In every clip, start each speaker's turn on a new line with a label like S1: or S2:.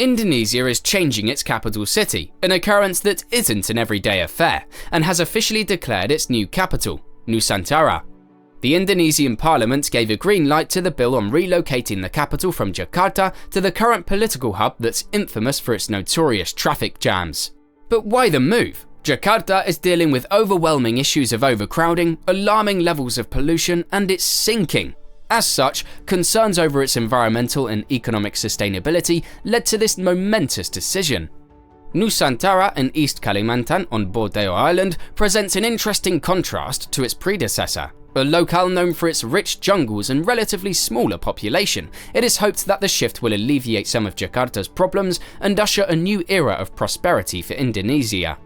S1: Indonesia is changing its capital city, an occurrence that isn't an everyday affair, and has officially declared its new capital, Nusantara. The Indonesian Parliament gave a green light to the bill on relocating the capital from Jakarta to the current political hub that's infamous for its notorious traffic jams. But why the move? Jakarta is dealing with overwhelming issues of overcrowding, alarming levels of pollution, and it's sinking. As such, concerns over its environmental and economic sustainability led to this momentous decision. Nusantara in East Kalimantan on Borneo Island presents an interesting contrast to its predecessor. A locale known for its rich jungles and relatively smaller population, it is hoped that the shift will alleviate some of Jakarta's problems and usher a new era of prosperity for Indonesia.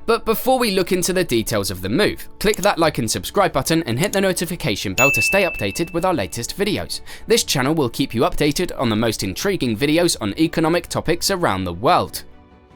S1: But before we look into the details of the move, click that like and subscribe button and hit the notification bell to stay updated with our latest videos. This channel will keep you updated on the most intriguing videos on economic topics around the world.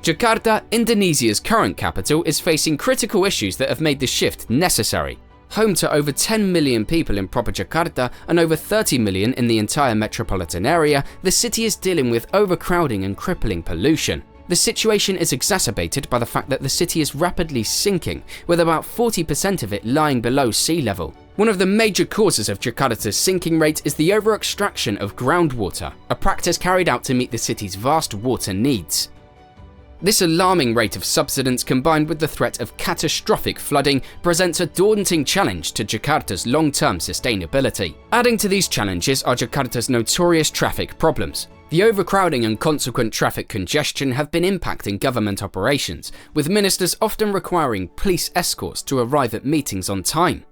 S1: Jakarta, Indonesia's current capital, is facing critical issues that have made the shift necessary. Home to over 10 million people in proper Jakarta and over 30 million in the entire metropolitan area, the city is dealing with overcrowding and crippling pollution. The situation is exacerbated by the fact that the city is rapidly sinking, with about 40% of it lying below sea level. One of the major causes of Jakarta's sinking rate is the over-extraction of groundwater, a practice carried out to meet the city's vast water needs. This alarming rate of subsidence, combined with the threat of catastrophic flooding, presents a daunting challenge to Jakarta's long-term sustainability. Adding to these challenges are Jakarta's notorious traffic problems. The overcrowding and consequent traffic congestion have been impacting government operations, with ministers often requiring police escorts to arrive at meetings on time.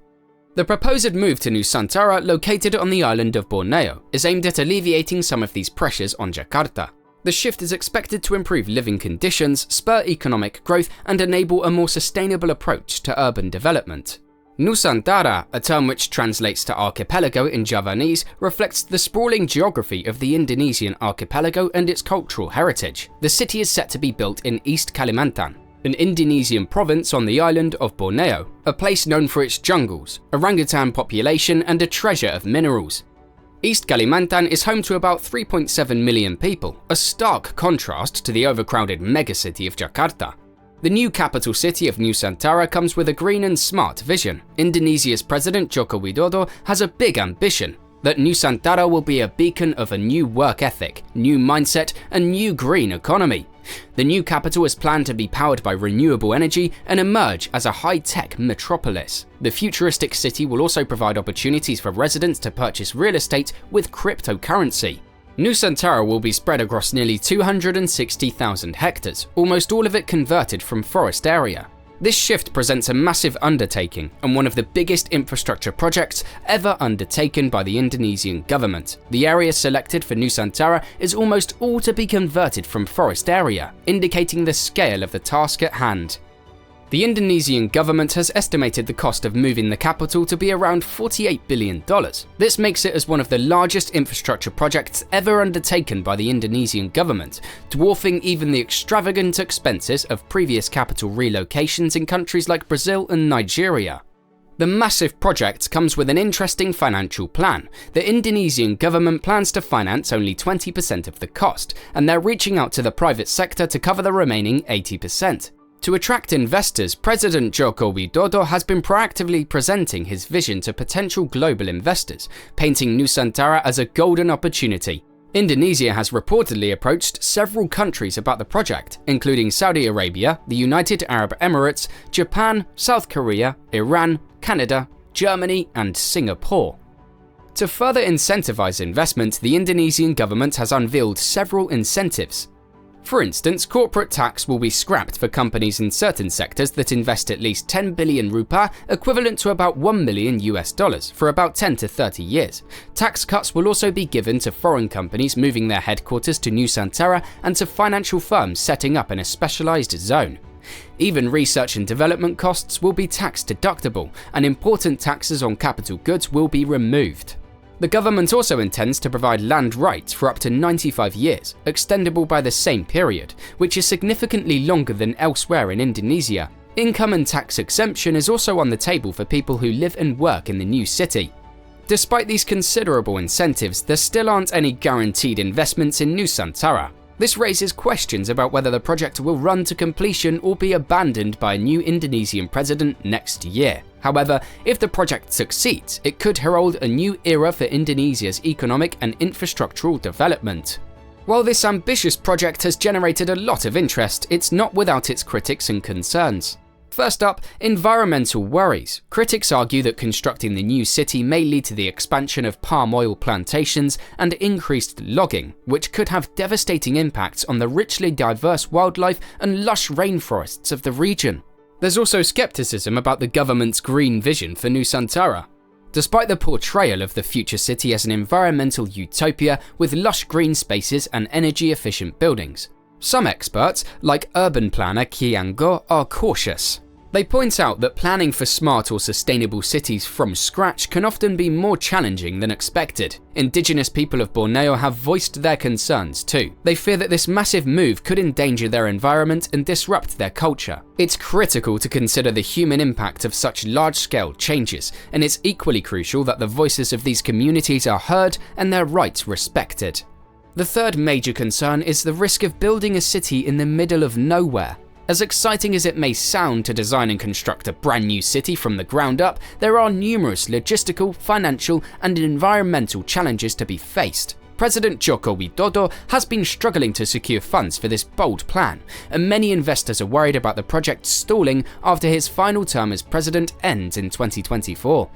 S1: The proposed move to Nusantara, located on the island of Borneo, is aimed at alleviating some of these pressures on Jakarta. The shift is expected to improve living conditions, spur economic growth, and enable a more sustainable approach to urban development. Nusantara, a term which translates to archipelago in Javanese, reflects the sprawling geography of the Indonesian archipelago and its cultural heritage. The city is set to be built in East Kalimantan, an Indonesian province on the island of Borneo, a place known for its jungles, orangutan population, and a treasure of minerals. East Kalimantan is home to about 3.7 million people, a stark contrast to the overcrowded megacity of Jakarta. The new capital city of Nusantara comes with a green and smart vision. Indonesia's President Joko Widodo has a big ambition that Nusantara will be a beacon of a new work ethic, new mindset, and new green economy. The new capital is planned to be powered by renewable energy and emerge as a high-tech metropolis. The futuristic city will also provide opportunities for residents to purchase real estate with cryptocurrency. Nusantara will be spread across nearly 260,000 hectares, almost all of it converted from forest area. This shift presents a massive undertaking and one of the biggest infrastructure projects ever undertaken by the Indonesian government. The area selected for Nusantara is almost all to be converted from forest area, indicating the scale of the task at hand. The Indonesian government has estimated the cost of moving the capital to be around $48 billion. This makes it as one of the largest infrastructure projects ever undertaken by the Indonesian government, dwarfing even the extravagant expenses of previous capital relocations in countries like Brazil and Nigeria. The massive project comes with an interesting financial plan. The Indonesian government plans to finance only 20% of the cost, and they're reaching out to the private sector to cover the remaining 80%. To attract investors, President Joko Widodo has been proactively presenting his vision to potential global investors, painting Nusantara as a golden opportunity. Indonesia has reportedly approached several countries about the project, including Saudi Arabia, the United Arab Emirates, Japan, South Korea, Iran, Canada, Germany, and Singapore. To further incentivize investment, the Indonesian government has unveiled several incentives. For instance, corporate tax will be scrapped for companies in certain sectors that invest at least 10 billion rupiah, equivalent to about $1 million for about 10 to 30 years. Tax cuts will also be given to foreign companies moving their headquarters to Nusantara and to financial firms setting up in a specialized zone. Even research and development costs will be tax deductible, and important taxes on capital goods will be removed. The government also intends to provide land rights for up to 95 years, extendable by the same period, which is significantly longer than elsewhere in Indonesia. Income and tax exemption is also on the table for people who live and work in the new city. Despite these considerable incentives, there still aren't any guaranteed investments in Nusantara. This raises questions about whether the project will run to completion or be abandoned by a new Indonesian president next year. However, if the project succeeds, it could herald a new era for Indonesia's economic and infrastructural development. While this ambitious project has generated a lot of interest, it's not without its critics and concerns. First up, environmental worries. Critics argue that constructing the new city may lead to the expansion of palm oil plantations and increased logging, which could have devastating impacts on the richly diverse wildlife and lush rainforests of the region. There's also skepticism about the government's green vision for Nusantara. Despite the portrayal of the future city as an environmental utopia with lush green spaces and energy-efficient buildings, some experts, like urban planner Kiango, are cautious. They point out that planning for smart or sustainable cities from scratch can often be more challenging than expected. Indigenous people of Borneo have voiced their concerns too. They fear that this massive move could endanger their environment and disrupt their culture. It's critical to consider the human impact of such large-scale changes, and it's equally crucial that the voices of these communities are heard and their rights respected. The third major concern is the risk of building a city in the middle of nowhere. As exciting as it may sound to design and construct a brand new city from the ground up, there are numerous logistical, financial, and environmental challenges to be faced. President Joko Widodo has been struggling to secure funds for this bold plan, and many investors are worried about the project stalling after his final term as president ends in 2024.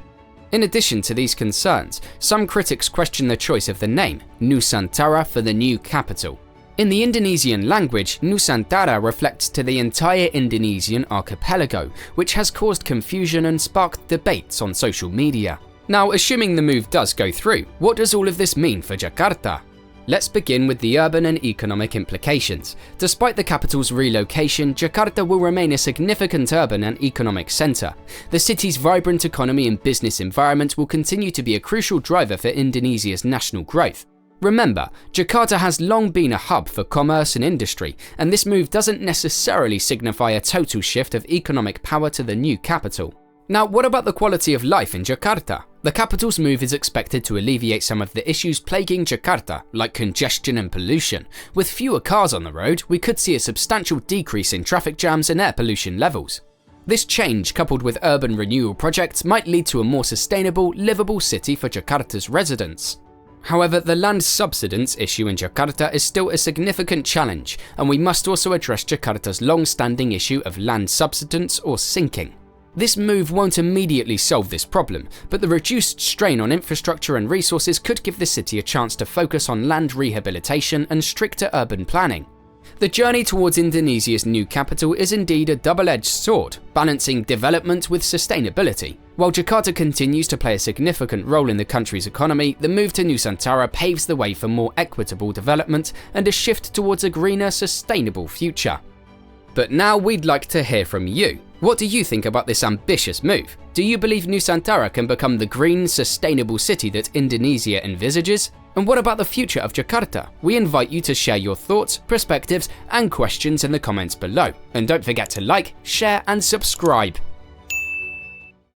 S1: In addition to these concerns, some critics question the choice of the name, Nusantara, for the new capital. In the Indonesian language, Nusantara reflects to the entire Indonesian archipelago, which has caused confusion and sparked debates on social media. Now, assuming the move does go through, what does all of this mean for Jakarta? Let's begin with the urban and economic implications. Despite the capital's relocation, Jakarta will remain a significant urban and economic centre. The city's vibrant economy and business environment will continue to be a crucial driver for Indonesia's national growth. Remember, Jakarta has long been a hub for commerce and industry, and this move doesn't necessarily signify a total shift of economic power to the new capital. Now, what about the quality of life in Jakarta? The capital's move is expected to alleviate some of the issues plaguing Jakarta, like congestion and pollution. With fewer cars on the road, we could see a substantial decrease in traffic jams and air pollution levels. This change, coupled with urban renewal projects, might lead to a more sustainable, livable city for Jakarta's residents. However, the land subsidence issue in Jakarta is still a significant challenge, and we must also address Jakarta's long-standing issue of land subsidence or sinking. This move won't immediately solve this problem, but the reduced strain on infrastructure and resources could give the city a chance to focus on land rehabilitation and stricter urban planning. The journey towards Indonesia's new capital is indeed a double-edged sword, balancing development with sustainability. While Jakarta continues to play a significant role in the country's economy, the move to Nusantara paves the way for more equitable development and a shift towards a greener, sustainable future. But now we'd like to hear from you. What do you think about this ambitious move? Do you believe Nusantara can become the green, sustainable city that Indonesia envisages? And what about the future of Jakarta? We invite you to share your thoughts, perspectives, and questions in the comments below. And don't forget to like, share, and subscribe.